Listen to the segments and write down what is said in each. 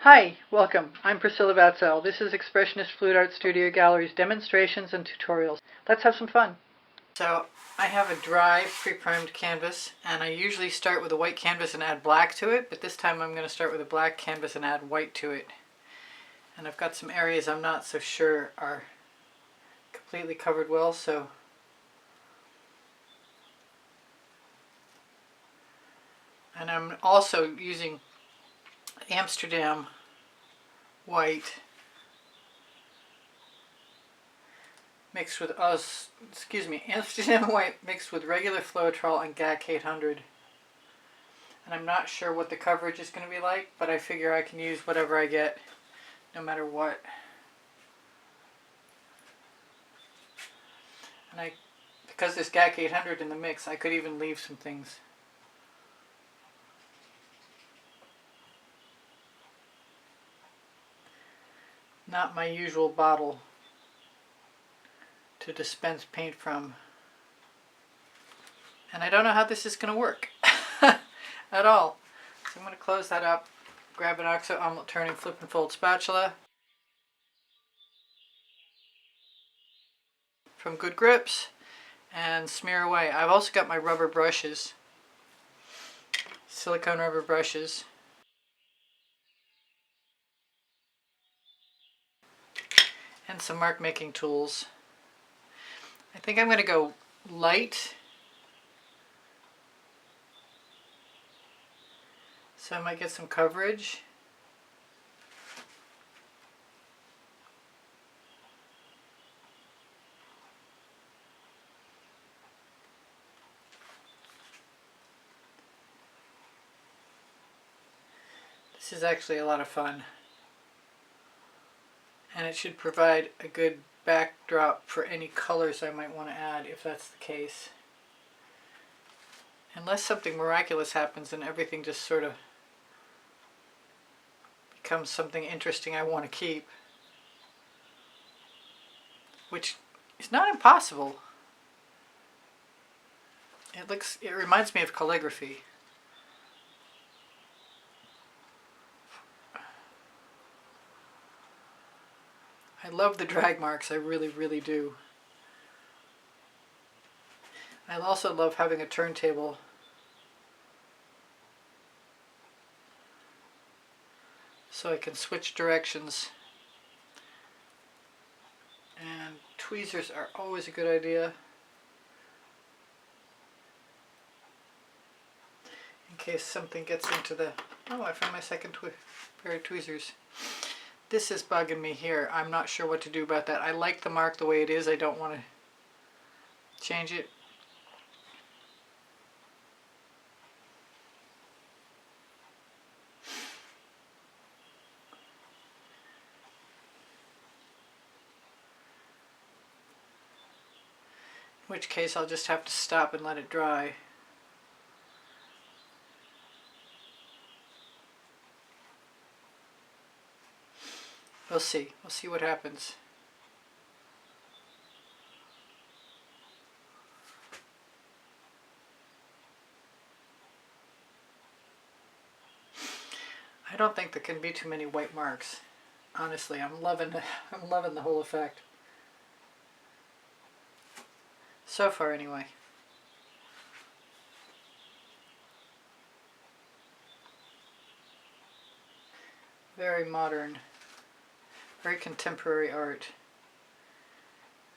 Hi, welcome. I'm Priscilla Batzell. This is Expressionist Flute Art Studio Gallery's demonstrations and tutorials. Let's have some fun. So I have a dry pre-primed canvas, and I usually start with a white canvas and add black to it, but this time I'm going to start with a black canvas and add white to it. And I've got some areas I'm not so sure are completely covered well, so and I'm also using Amsterdam White mixed with Amsterdam White mixed with regular Floetrol and GAC 800. And I'm not sure what the coverage is going to be like, but I figure I can use whatever I get, no matter what. And because there's GAC 800 in the mix, I could even leave some things. Not my usual bottle to dispense paint from. And I don't know how this is going to work at all. So I'm going to close that up, grab an oxo omelet turning flip and fold spatula from Good Grips and smear away. I've also got my rubber brushes, silicone rubber brushes. And some mark making tools. I think I'm going to go light, so I might get some coverage. This is actually a lot of fun, and it should provide a good backdrop for any colors I might want to add, if that's the case. Unless something miraculous happens and everything just sort of becomes something interesting I want to keep, which is not impossible. It reminds me of calligraphy. I love the drag marks, I really, really do. I also love having a turntable so I can switch directions. And tweezers are always a good idea, in case something gets into the... Oh, I found my second pair of tweezers. This is bugging me here. I'm not sure what to do about that. I like the mark the way it is. I don't want to change it. In which case I'll just have to stop and let it dry. We'll see. We'll see what happens. I don't think there can be too many white marks. Honestly, I'm loving the whole effect. So far, anyway. Very modern, very contemporary art.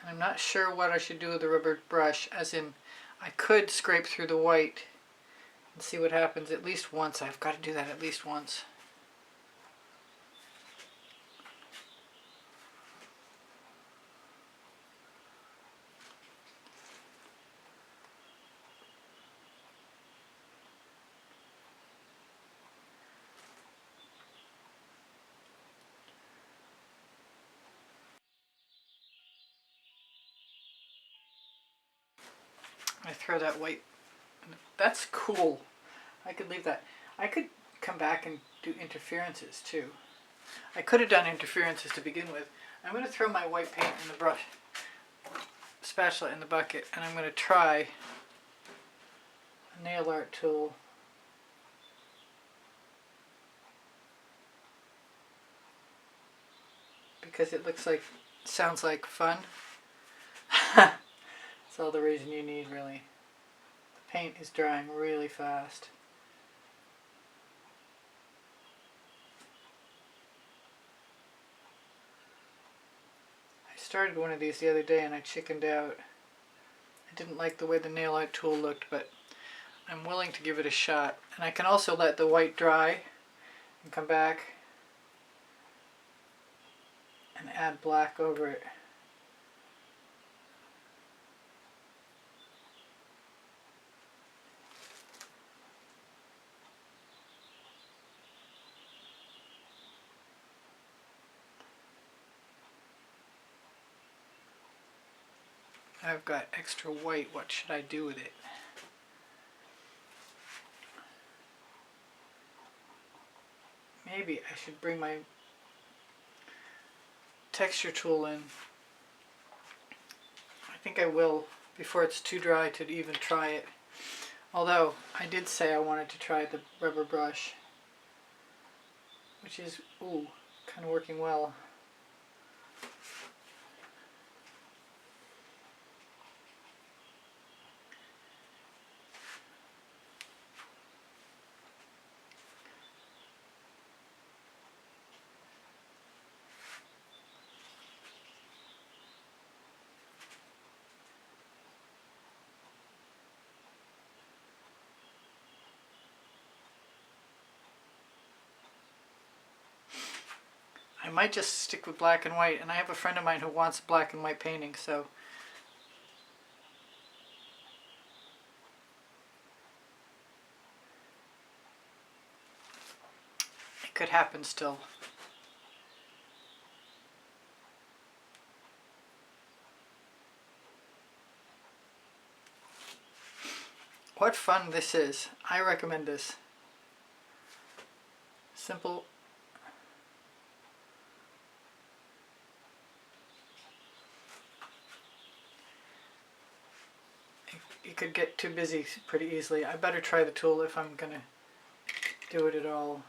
And I'm not sure what I should do with the rubber brush, as in I could scrape through the white and see what happens at least once. I've got to do that at least once. I throw that white. That's cool. I could leave that. I could come back and do interferences too. I could have done interferences to begin with. I'm going to throw my white paint in the brush, spatula in the bucket, and I'm going to try a nail art tool. because it sounds like fun. That's all the reason you need, really. The paint is drying really fast. I started one of these the other day and I chickened out. I didn't like the way the nail art tool looked, but I'm willing to give it a shot. And I can also let the white dry and come back and add black over it. I've got extra white. What should I do with it? Maybe I should bring my texture tool in. I think I will before it's too dry to even try it. Although I did say I wanted to try the rubber brush, which is, ooh, kind of working well. I might just stick with black and white, and I have a friend of mine who wants black and white painting, so it could happen still. What fun this is. I recommend this. Simple. You could get too busy pretty easily. I better try the tool if I'm gonna do it at all.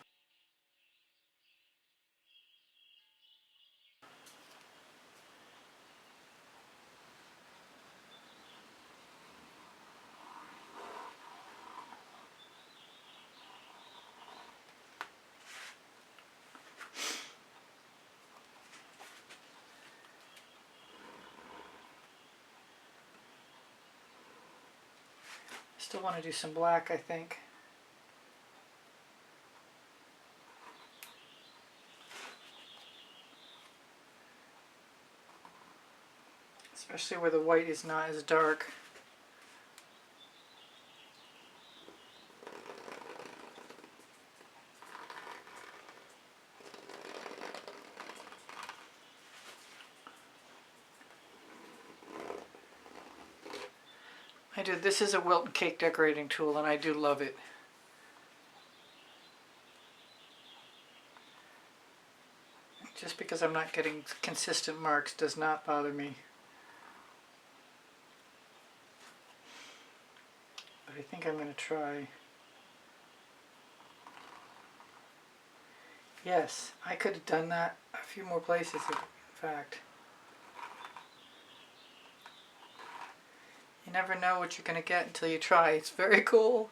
Still want to do some black, I think. Especially where the white is not as dark. This is a Wilton cake decorating tool, and I do love it. Just because I'm not getting consistent marks does not bother me. But I think I'm going to try. Yes, I could have done that a few more places, in fact. You never know what you're going to get until you try. It's very cool.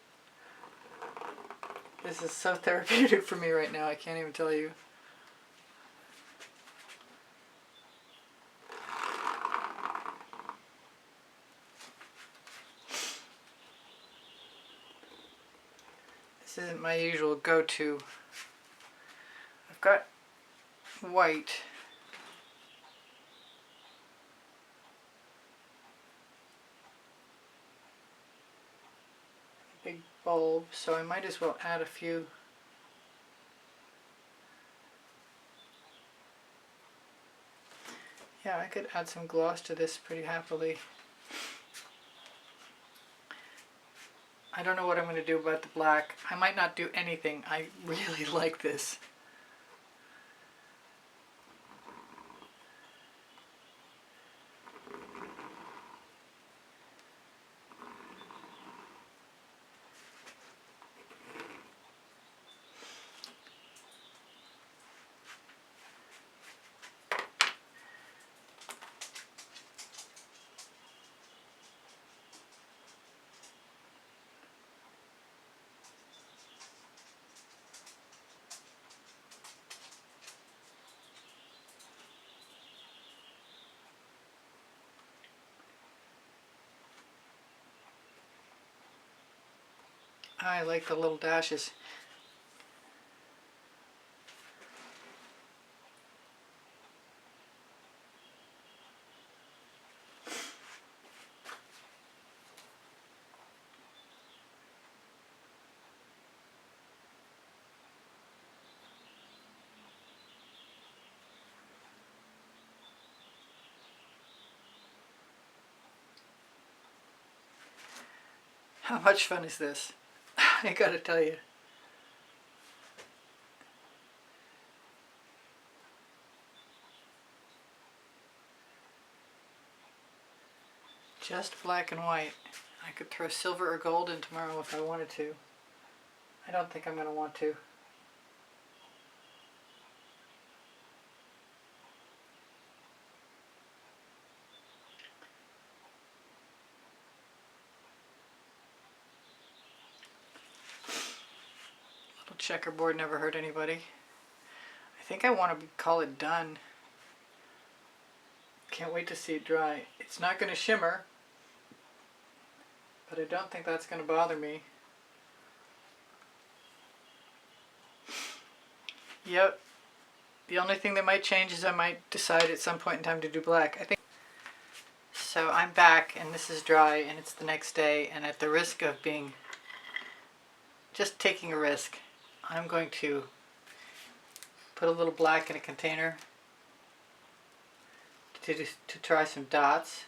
This is so therapeutic for me right now, I can't even tell you. This isn't my usual go-to. I've got white. Big bulb, so I might as well add a few. Yeah, I could add some gloss to this pretty happily. I don't know what I'm going to do about the black. I might not do anything. I really like this. I like the little dashes. How much fun is this? I gotta tell you. Just black and white. I could throw silver or gold in tomorrow if I wanted to. I don't think I'm going to want to. Little checkerboard never hurt anybody. I think I want to call it done. Can't wait to see it dry. It's not going to shimmer, but I don't think that's going to bother me. Yep. The only thing that might change is I might decide at some point in time to do black. I think. So I'm back and this is dry and it's the next day, and at the risk of being just taking a risk, I'm going to put a little black in a container to try some dots,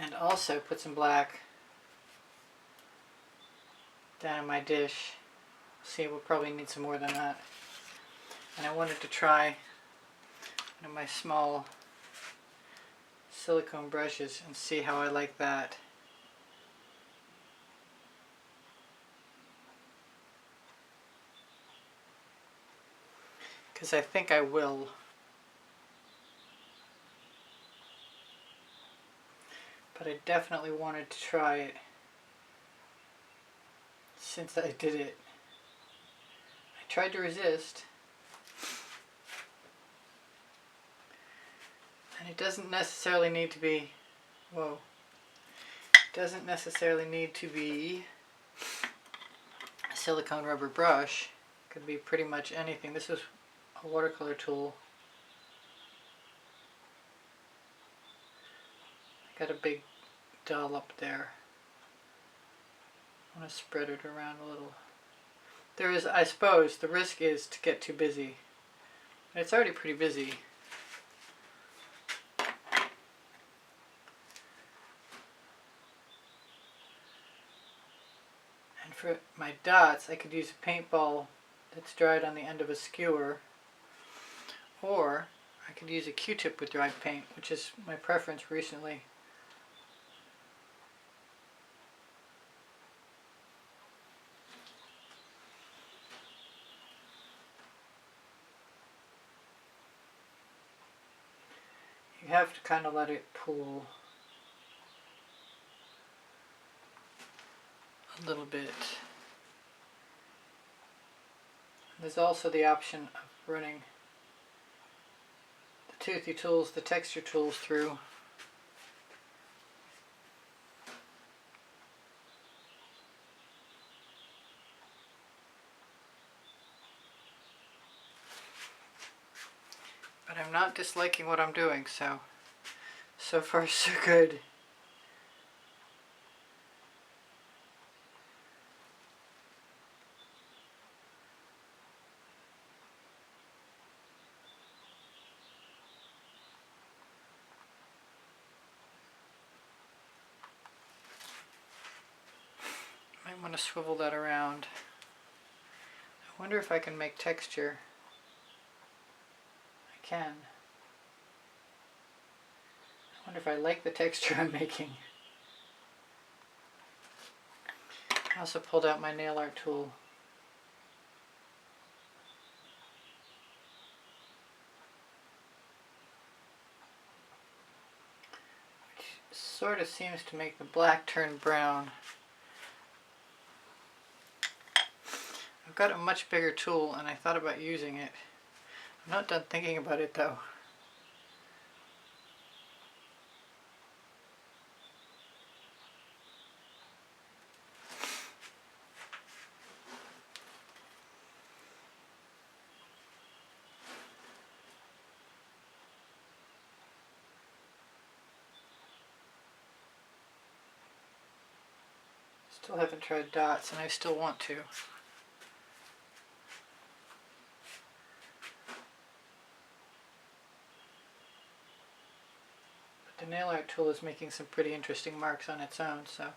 and also put some black down in my dish. See, we'll probably need some more than that. And I wanted to try one of my small silicone brushes and see how I like that. Because I think I will. But I definitely wanted to try it since I did it. I tried to resist. And it doesn't necessarily need to be, whoa, it doesn't necessarily need to be a silicone rubber brush. It could be pretty much anything. This is a watercolor tool. I got a big dollop there. I want to spread it around a little. There is, I suppose, the risk is to get too busy. It's already pretty busy. And for my dots, I could use a paintball that's dried on the end of a skewer, or I could use a Q-tip with dried paint, which is my preference recently. You have to kind of let it pool a little bit. There's also the option of running the toothy tools, the texture tools through. But I'm not disliking what I'm doing, so far so good. Might want to swivel that around. I wonder if I can make texture. I can. I wonder if I like the texture I'm making. I also pulled out my nail art tool. Which sort of seems to make the black turn brown. I've got a much bigger tool and I thought about using it. I'm not done thinking about it though. Still haven't tried dots, and I still want to. But the nail art tool is making some pretty interesting marks on its own, so.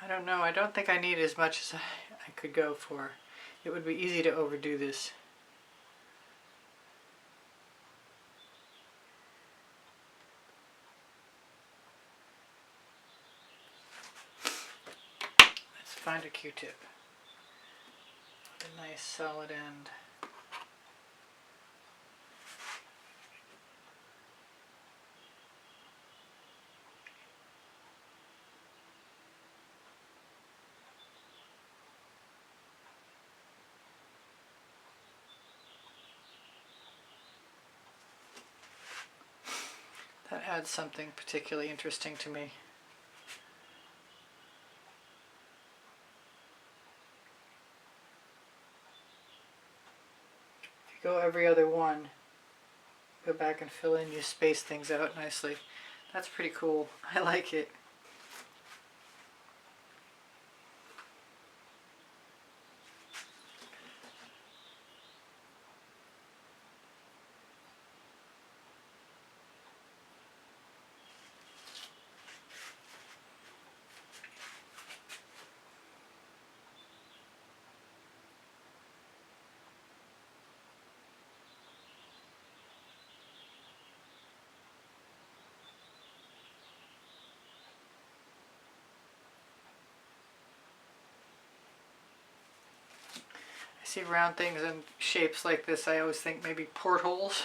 I don't know, I don't think I need as much as I could go for. It would be easy to overdo this. Let's find a Q-tip with a nice solid end. That adds something particularly interesting to me. If you go every other one, go back and fill in, you space things out nicely. That's pretty cool. I like it. I see round things and shapes like this, I always think maybe portholes.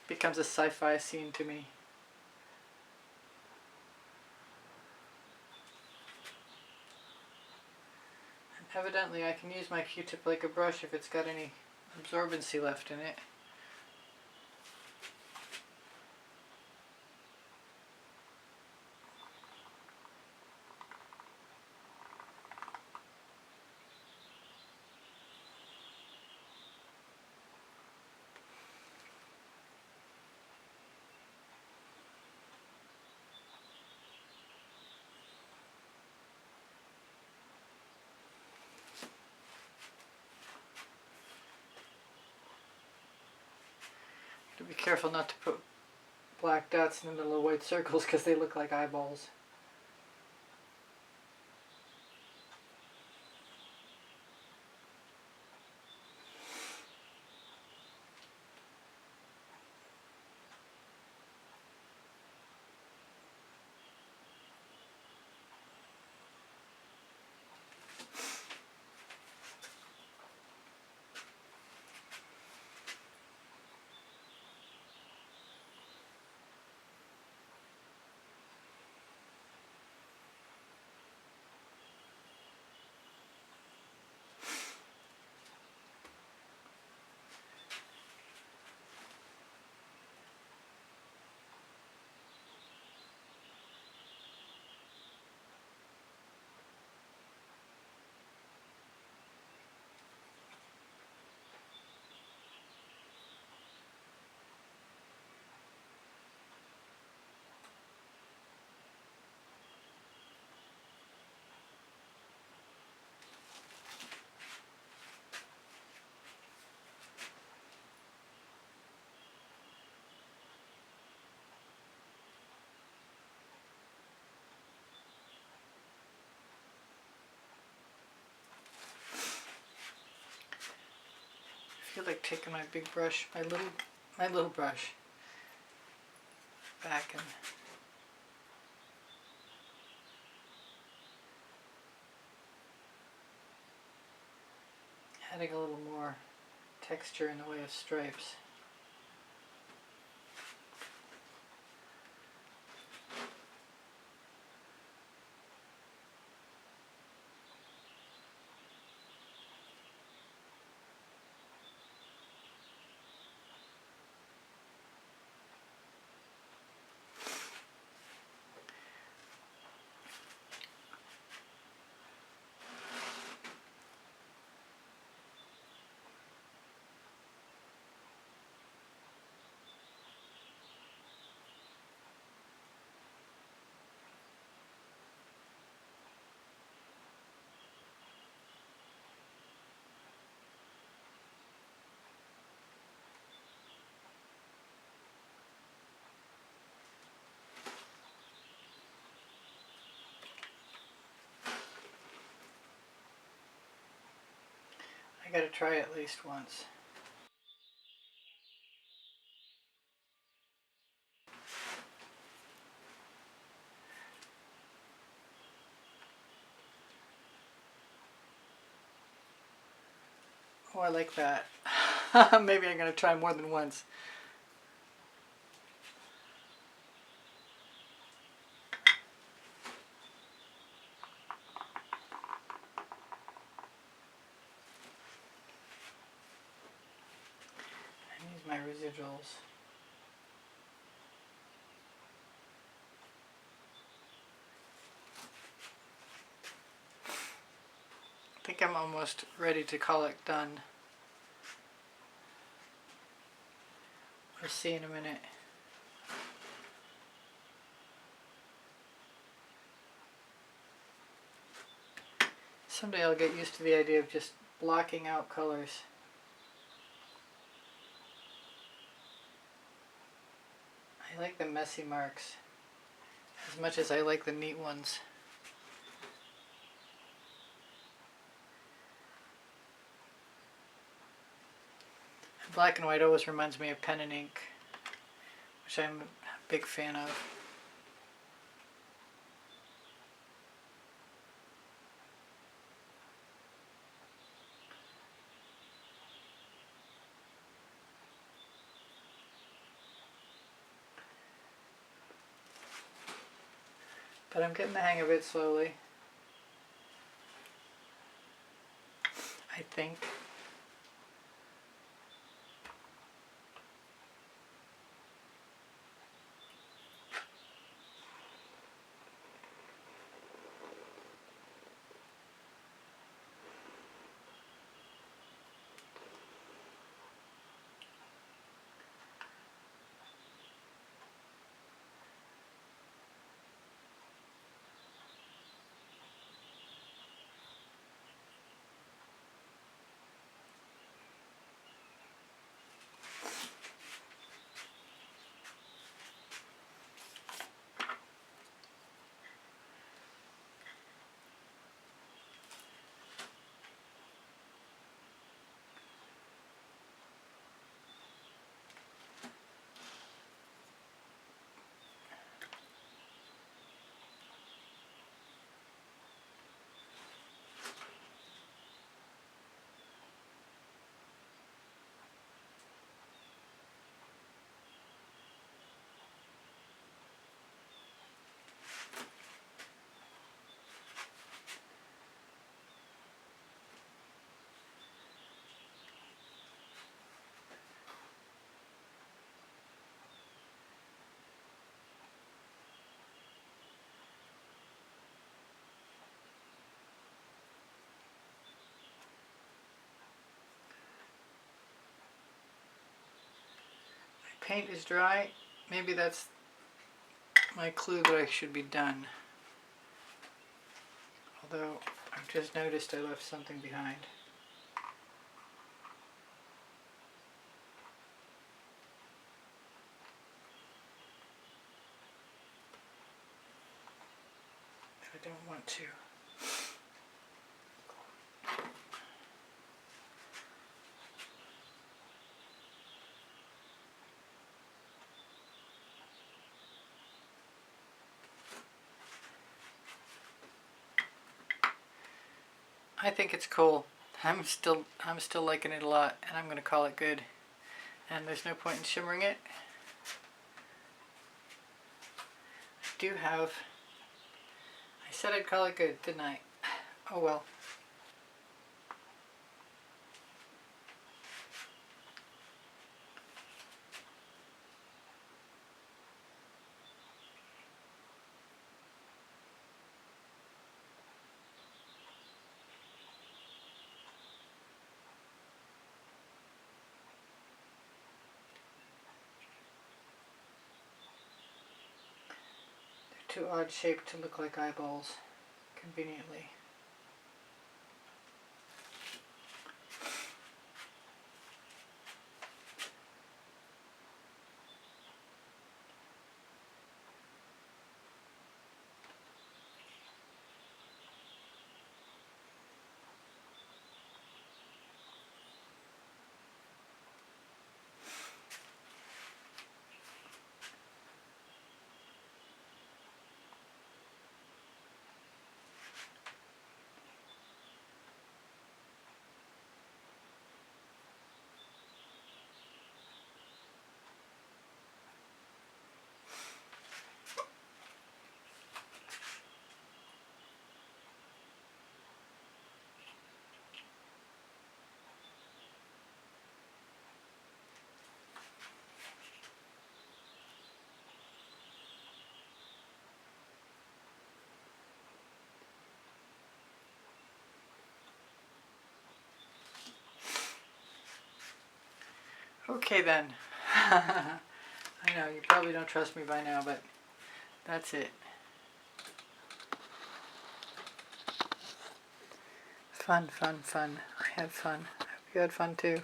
Becomes a sci-fi scene to me. And evidently I can use my Q-tip like a brush if it's got any absorbency left in it. Be careful not to put black dots in the middle of white circles because they look like eyeballs. I feel like taking my big brush, my little brush, back and adding a little more texture in the way of stripes. gotta try at least once. Oh, I like that. Maybe I'm gonna try more than once. Use my residuals. I think I'm almost ready to call it done. We'll see in a minute. Someday I'll get used to the idea of just blocking out colors. I like the messy marks as much as I like the neat ones. Black and white always reminds me of pen and ink, which I'm a big fan of. But I'm getting the hang of it slowly, I think. Paint is dry. Maybe that's my clue that I should be done. Although I've just noticed I left something behind. I don't want to. I think it's cool. I'm still liking it a lot, and I'm going to call it good. And there's no point in shimmering it. I said I'd call it good, didn't I? Oh well. They're too odd shaped to look like eyeballs, conveniently. Okay then. I know, you probably don't trust me by now, but that's it. Fun, fun, fun. I had fun. I hope you had fun too.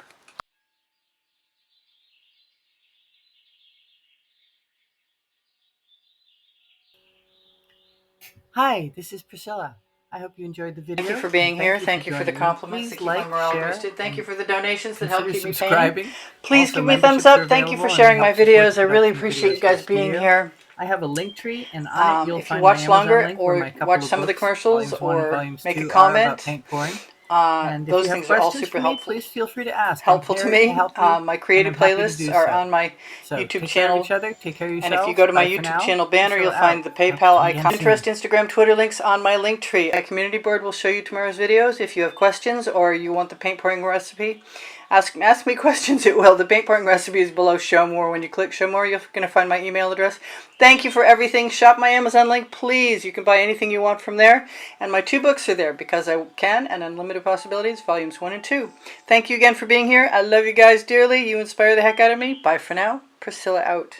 Hi, this is Priscilla. I hope you enjoyed the video. Thank you for being here. Thank you for the compliments that keep my morale boosted. Thank you for the donations that help keep me painting. Please give me a thumbs up. Thank you for sharing my videos. I really appreciate you guys being here. I have a link tree, and on it you'll If you find watch my longer Amazon link or watch some of the commercials or make a are about comment, paint pouring. those things are all super helpful. Please feel free to ask. Helpful to me. My creative playlists are on my So YouTube take care channel. of each other. Take care of yourselves. And if you go to my Bye for YouTube now. channel banner, you'll find the PayPal icon. Pinterest, Instagram, Twitter links on my link tree. My community board will show you tomorrow's videos. If you have questions or you want the paint pouring recipe, ask me questions. It will. The paint pouring recipe is below Show More. When you click Show More, you're going to find my email address. Thank you for everything. Shop my Amazon link, please. You can buy anything you want from there. And my 2 books are there, Because I Can and Unlimited Possibilities, volumes 1 and 2. Thank you again for being here. I love you guys dearly. You inspire the heck out of me. Bye for now. Priscilla out.